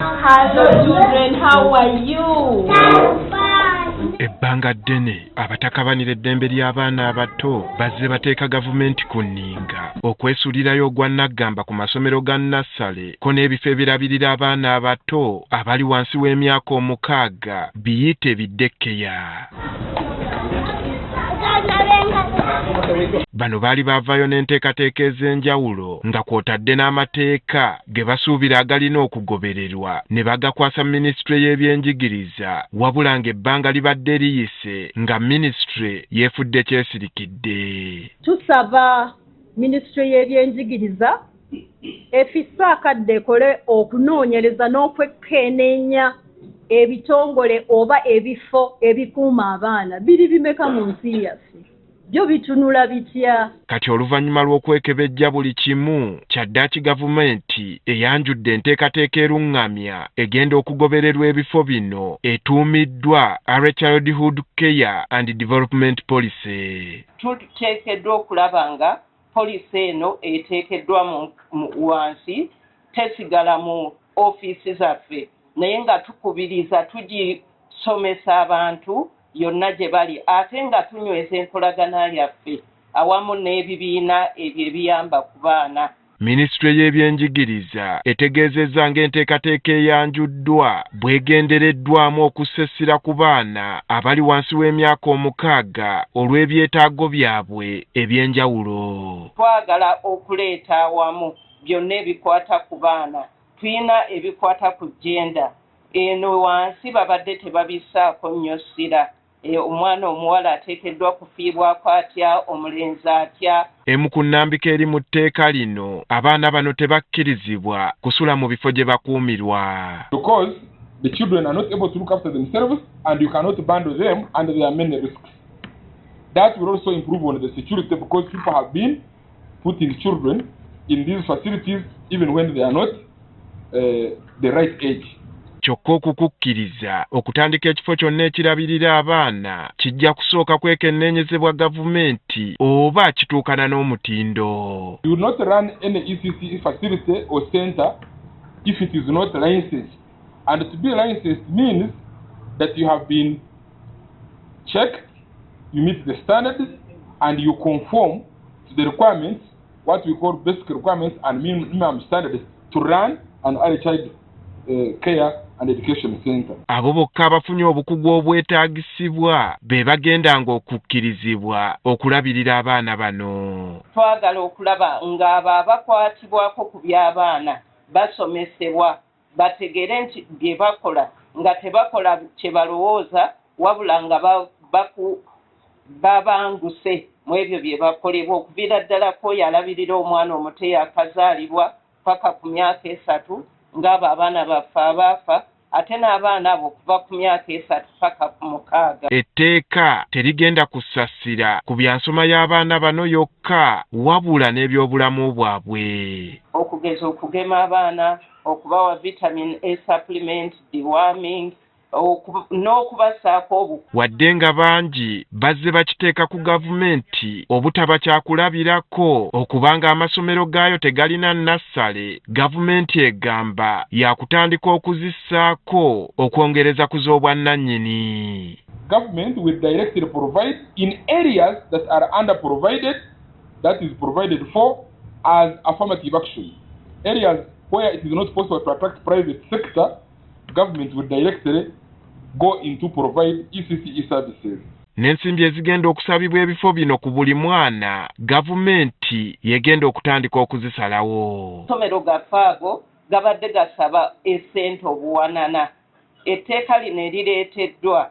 Hello children, how are you? Ebbanga ddene abatakabanira eddembe ly'abaana abato bazze bateeka gavumenti ku nninga okwesuulirayo ogwa Naggamba ku masomero ga nnassale ko n'ebifo ebirabirira abaana abato abali wansi w'emyaka 6 biyite biddekeya. Bano baali baavayo n'enteekateeka ez'enjawulo nga kw'otadde n'amateeka ge basuubira agalina okugobererwa ne bagakwasa minisitule y'ebyenjigiriza wabula ng'ebbanga libadde liyise nga minisitule yeefudde kyesirikidde. Tusaba minisitule y'ebyenjigiriza efisse akadde ekole okunoonyereza n'okwekenneenya ebitongole oba ebifo ebikuuma abaana biri bimeka mu nsi yaffe. Byo bitunula bitya? Kati oluvannyuma lw'okwekebejja buli kimu kyaddaaki gavumenti eyanjudde enteekateeka eruŋŋamya egenda okugobererwa ebifo bino etuumiddwa Early Childhood Care and Development Policy. Tuteekeddwa okulaba nga poliisi eno eteekeddwa wansi tesigala mu ofiisi zaffe naye nga tukubiriza tugisomesa abantu yonna gye bali ate nga tunyweza enkolagana yaffe awamu n'ebibiina ebyo ebiyamba ku baana. Minisitule y'ebyenjigiriza etegeezezza ng'enteekateeka eyanjuddwa bwegendereddwamu okussa essira ku baana abali wansi w'emyaka 6 olw'ebyetaago byabwe eby'enjawulo. Twagala okuleeta awamu byonna ebikwata ku baana. Tuyina ebikwata ku genda eno wansi babadde tebabissaako nnyo ssira. Omwana omuwala ateekeddwa kufiibwako atya, omulenzi atya. Emu ku nnambika eri mu tteeka lino abaana bano tebakkirizibwa kusula mu bifo gye bakuumirwa. Because the children are not able to look after themselves and you cannot bundle them and there are many risks. That will also improve on the security because people have been putting children in these facilities even when they are not the right age. Kyokka okukukkiriza okutandika ekifo kyonna ekirabirira abaana kijja kusooka kwekenneenyezebwa gavumenti oba kituukana n'omutindo. You will not run any ECC facility or center if it is not licensed. And to be licensed means that you have been checked, you meet the standards, and you conform to the requirements, what we call basic requirements and minimum standards to run an early child care and education center. Abo bokka abafunye obukugu obwetaagisibwa be bagendanga okukkirizibwa okulabirira abaana bano. Twagala okulaba ng'abo abakwatibwako ku by'abaana basomesebwa bategere nti bye bakola nga tebakola kye balowooza wabula nga babanguse mu ebyo bye bakolebwa okuviira ddala ko yalabirira omwana omuto yakazaalibwa paka ku myaka 3 ng'abo abaana baffe abaafa ate n'abaana abo kuva ku myaka 3 paka ku 6. Etteeka terigenda kusasira ku byansoma y'abaana bano yokka wabula n'ebyobulamu bwabwe. Okugeza okugema abaana, okubawa vitamin A supplement, deworming, n'okubasaako obukugu. Wadde nga bangi bazze bakiteeka ku gavumenti obutaba kyakulabirako okubanga amasomero gaayo tegalina nnassale, gavumenti egamba yakutandika okuzissaako okwongereza ku z'obwannannyini. Government will directly provide in areas that are underprovided, that is provided for as affirmative action. Areas where it is not possible to attract private sector, government will directly go into provide ECCE services. N'ensimbi ezigenda okusabibwa ebifo bino ku buli mwana gavumenti yegenda okutandika okuzisalawo. Somero gaffe ago gabadde gasaba essente obuwanana. Etteeka lino erireeteddwa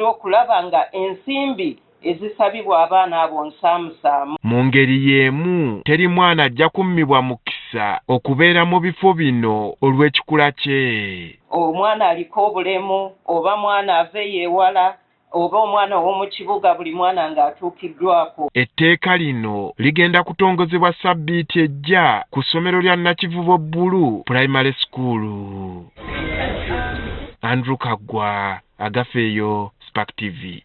okulaba nga ensimbi ezisabibwa abaana abo nsaamusaamu. Mu ngeri y'emu teri mwana ajja kummibwa mukisa okubeera mu bifo bino olw'ekikula kye. Omwana aliko obulemu oba mwana ave yeewala oba omwana ow'omu kibuga buli mwana ng'atuukiddwako. Etteeka lino ligenda kutongozebwa sabbiiti ejja ku ssomero lya Nakivubo Bulu Primary School. Andrew Kaggwa, Agafeeyo, Spark TV.